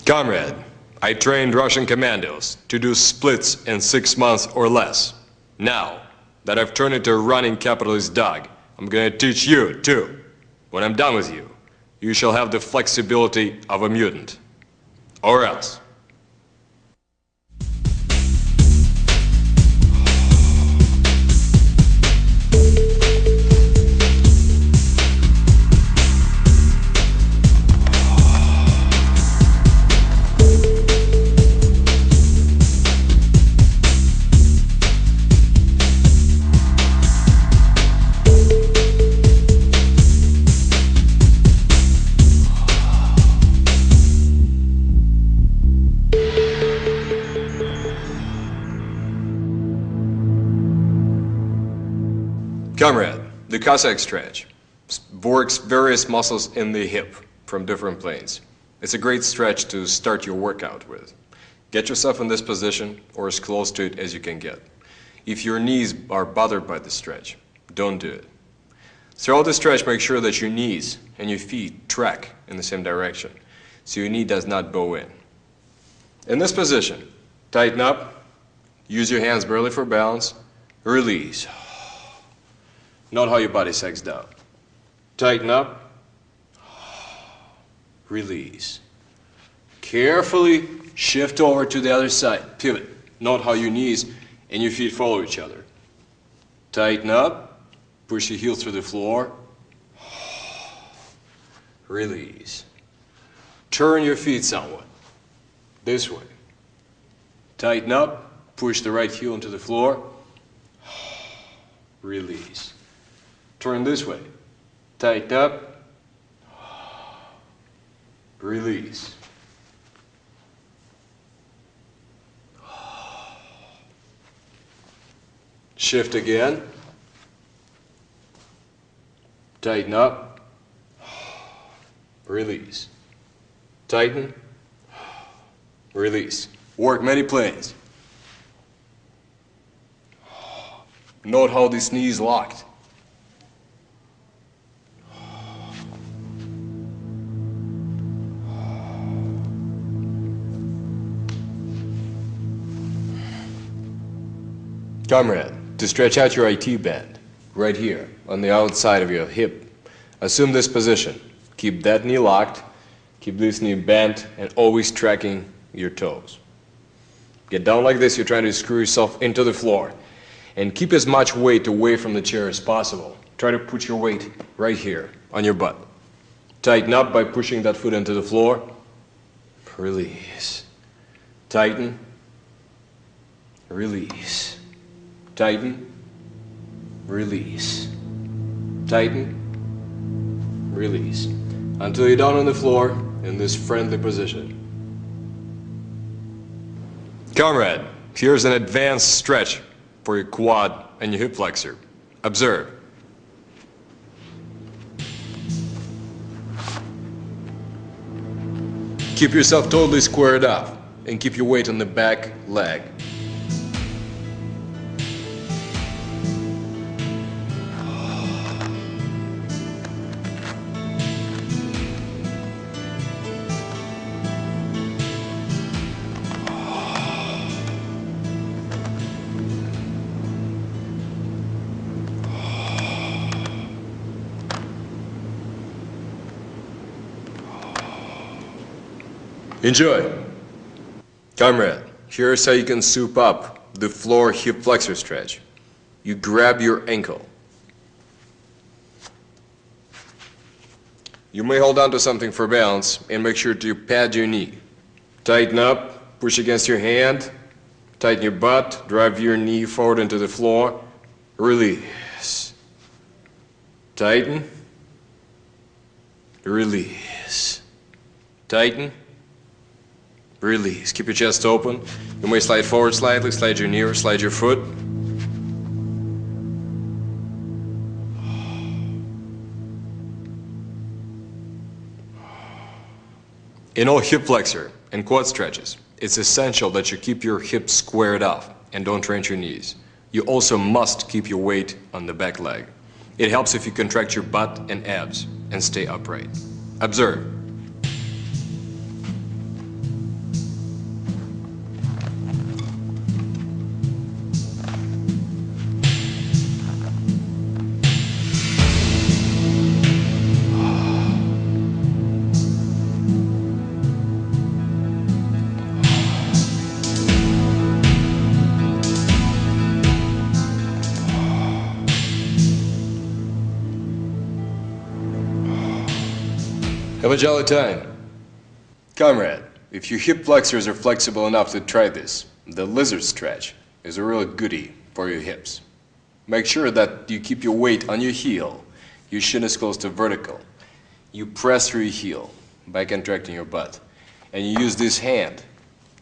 Comrade, I trained Russian commandos to do splits in 6 months or less. Now that I've turned into a running capitalist dog, I'm gonna teach you too. When I'm done with you, you shall have the flexibility of a mutant. Or else. Comrade, the Cossack stretch works various muscles in the hip from different planes. It's a great stretch to start your workout with. Get yourself in this position or as close to it as you can get. If your knees are bothered by the stretch, don't do it. Throughout the stretch, make sure that your knees and your feet track in the same direction, so your knee does not bow in. In this position, tighten up, use your hands barely for balance, release. Note how your body sags down. Tighten up, release. Carefully shift over to the other side, pivot. Note how your knees and your feet follow each other. Tighten up, push your heels through the floor, release. Turn your feet somewhat, this way. Tighten up, push the right heel into the floor, release. Turn this way. Tighten up. Release. Shift again. Tighten up. Release. Tighten. Release. Work many planes. Note how this knee is locked. Comrade, to stretch out your IT band, right here, on the outside of your hip, assume this position. Keep that knee locked, keep this knee bent, and always tracking your toes. Get down like this, you're trying to screw yourself into the floor. And keep as much weight away from the chair as possible. Try to put your weight right here, on your butt. Tighten up by pushing that foot into the floor. Release. Tighten. Release. Tighten, release. Tighten, release. Until you're down on the floor in this friendly position. Comrade, here's an advanced stretch for your quad and your hip flexor. Observe. Keep yourself totally squared up and keep your weight on the back leg. Enjoy. Comrade, here's how you can soup up the floor hip flexor stretch. You grab your ankle. You may hold on to something for balance and make sure to pad your knee. Tighten up, push against your hand, tighten your butt, drive your knee forward into the floor, release. Tighten, release. Tighten, release. Keep your chest open. You may slide forward slightly, slide your knee or slide your foot. In all hip flexor and quad stretches, it's essential that you keep your hips squared off and don't wrench your knees. You also must keep your weight on the back leg. It helps if you contract your butt and abs and stay upright. Observe. Have a jolly time. Comrade, if your hip flexors are flexible enough to try this, the lizard stretch is a real goodie for your hips. Make sure that you keep your weight on your heel. Your shin is close to vertical. You press through your heel by contracting your butt. And you use this hand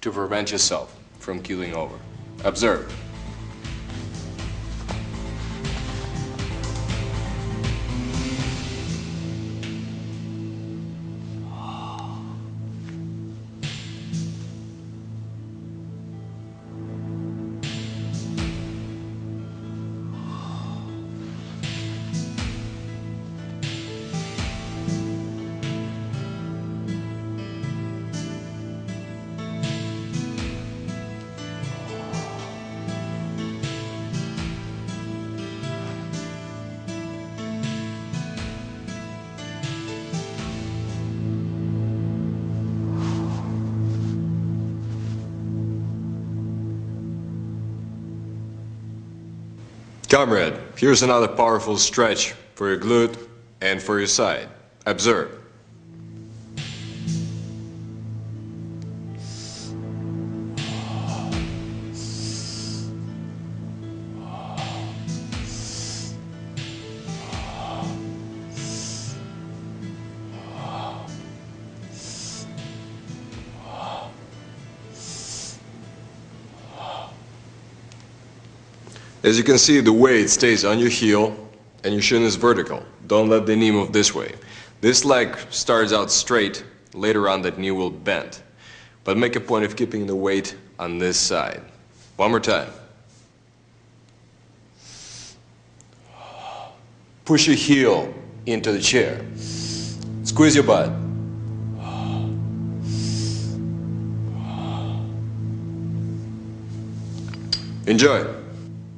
to prevent yourself from keeling over. Observe. Comrade, here's another powerful stretch for your glute and for your side. Observe. As you can see, the weight stays on your heel and your shin is vertical. Don't let the knee move this way. This leg starts out straight, later on that knee will bend. But make a point of keeping the weight on this side. One more time. Push your heel into the chair. Squeeze your butt. Enjoy.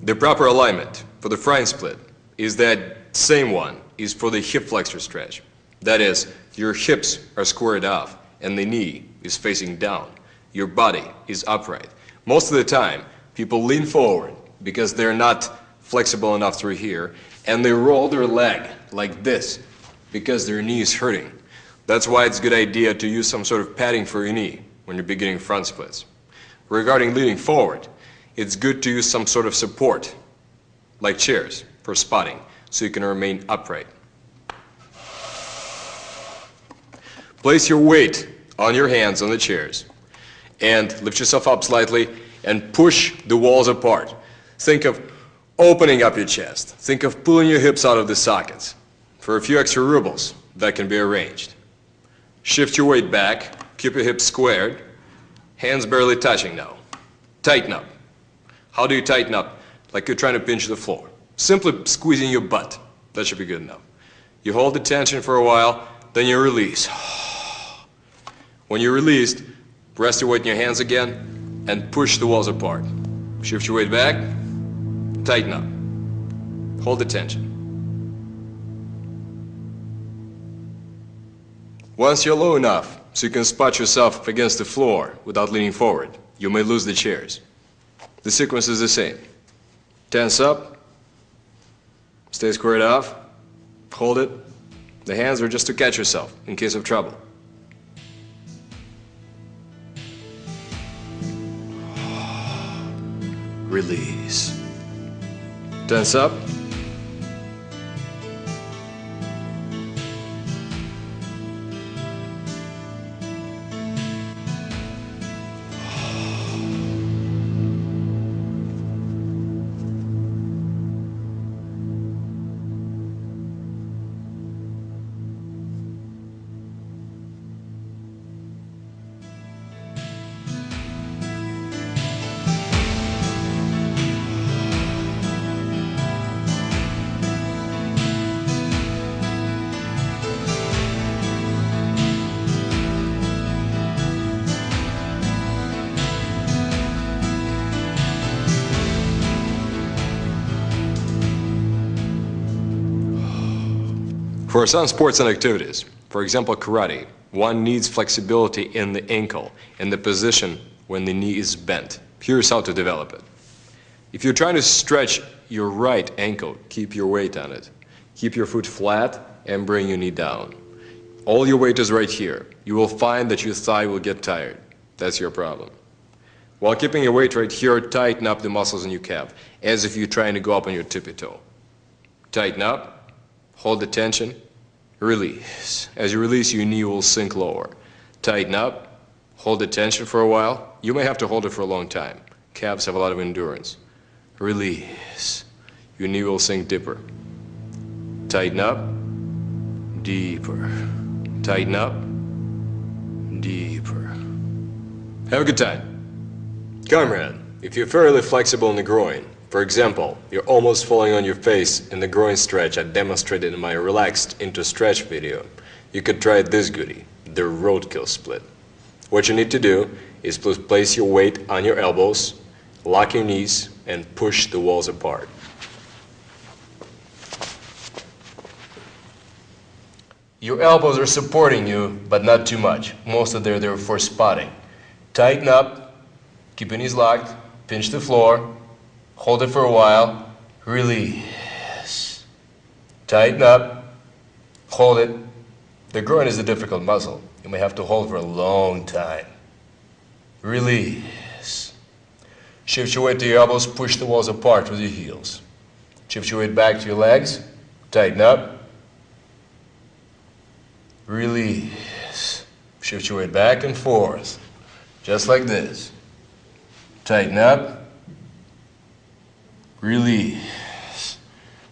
The proper alignment for the front split is that same one is for the hip flexor stretch. That is, your hips are squared off and the knee is facing down. Your body is upright. Most of the time, people lean forward because they're not flexible enough through here, and they roll their leg like this because their knee is hurting. That's why it's a good idea to use some sort of padding for your knee when you're beginning front splits. Regarding leaning forward, it's good to use some sort of support, like chairs, for spotting, so you can remain upright. Place your weight on your hands on the chairs and lift yourself up slightly and push the walls apart. Think of opening up your chest. Think of pulling your hips out of the sockets. For a few extra rubles, that can be arranged. Shift your weight back, keep your hips squared, hands barely touching now. Tighten up. How do you tighten up? Like you're trying to pinch the floor. Simply squeezing your butt. That should be good enough. You hold the tension for a while, then you release. When you're released, rest your weight in your hands again and push the walls apart. Shift your weight back, tighten up. Hold the tension. Once you're low enough so you can spot yourself against the floor without leaning forward, you may lose the chairs. The sequence is the same. Tense up, stay squared off, hold it. The hands are just to catch yourself in case of trouble. Release. Tense up. For some sports and activities, for example karate, one needs flexibility in the ankle and the position when the knee is bent. Here's how to develop it. If you're trying to stretch your right ankle, keep your weight on it. Keep your foot flat and bring your knee down. all your weight is right here, you will find that your thigh will get tired. That's your problem. While keeping your weight right here, tighten up the muscles in your calf, as if you're trying to go up on your tippy toe. Tighten up, hold the tension, release. As you release, your knee will sink lower. Tighten up, hold the tension for a while. You may have to hold it for a long time. Calves have a lot of endurance. Release. Your knee will sink deeper. Tighten up, deeper. Tighten up, deeper. Have a good time. Comrade, if you're fairly flexible in the groin, for example, you're almost falling on your face in the groin stretch I demonstrated in my relaxed into stretch video, you could try this goodie, the roadkill split. What you need to do is place your weight on your elbows, lock your knees, and push the walls apart. Your elbows are supporting you, but not too much. Most of them are there for spotting. Tighten up. Keep your knees locked, pinch the floor, hold it for a while, release. Tighten up, hold it. The groin is a difficult muscle. You may have to hold for a long time. Release. Shift your weight to your elbows, push the walls apart with your heels. Shift your weight back to your legs, tighten up, release. Shift your weight back and forth, just like this. Tighten up, release.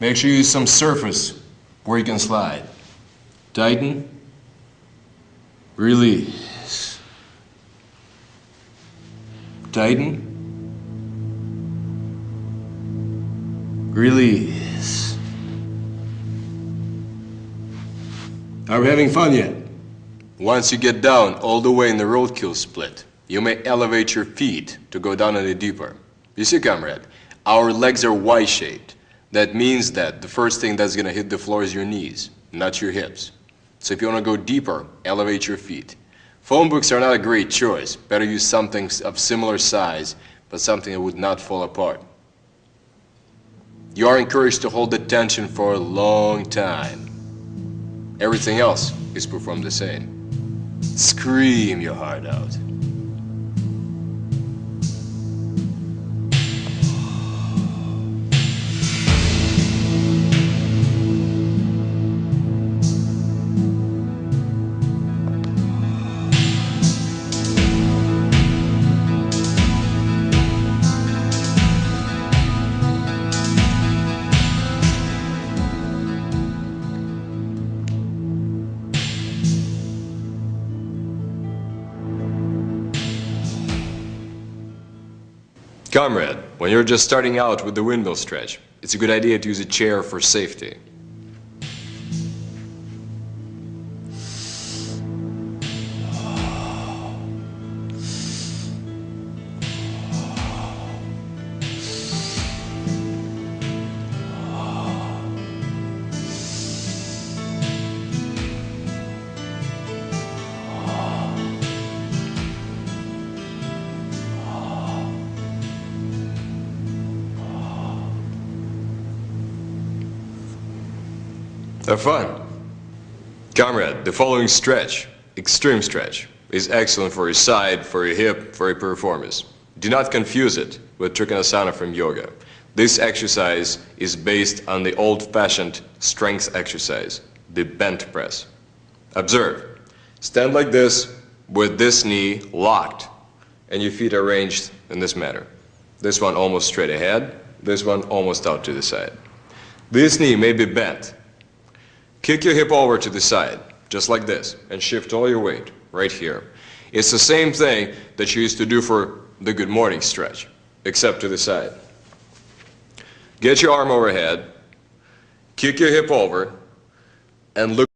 Make sure you use some surface where you can slide. Tighten, release. Tighten, release. Are we having fun yet? Once you get down all the way in the roadkill split, you may elevate your feet to go down a little deeper. You see, comrade, our legs are Y-shaped. That means that the first thing that's going to hit the floor is your knees, not your hips. So if you want to go deeper, elevate your feet. Phone books are not a great choice. Better use something of similar size, but something that would not fall apart. You are encouraged to hold the tension for a long time. Everything else is performed the same. Scream your heart out. Comrade, when you're just starting out with the windmill stretch, it's a good idea to use a chair for safety. Have fun. Comrade, the following stretch, extreme stretch, is excellent for your side, for your hip, for your piriformis. Do not confuse it with Trikonasana from yoga. This exercise is based on the old-fashioned strength exercise, the bent press. Observe. Stand like this with this knee locked and your feet arranged in this manner. This one almost straight ahead, this one almost out to the side. This knee may be bent. Kick your hip over to the side, just like this, and shift all your weight right here. It's the same thing that you used to do for the good morning stretch, except to the side. Get your arm overhead, kick your hip over, and look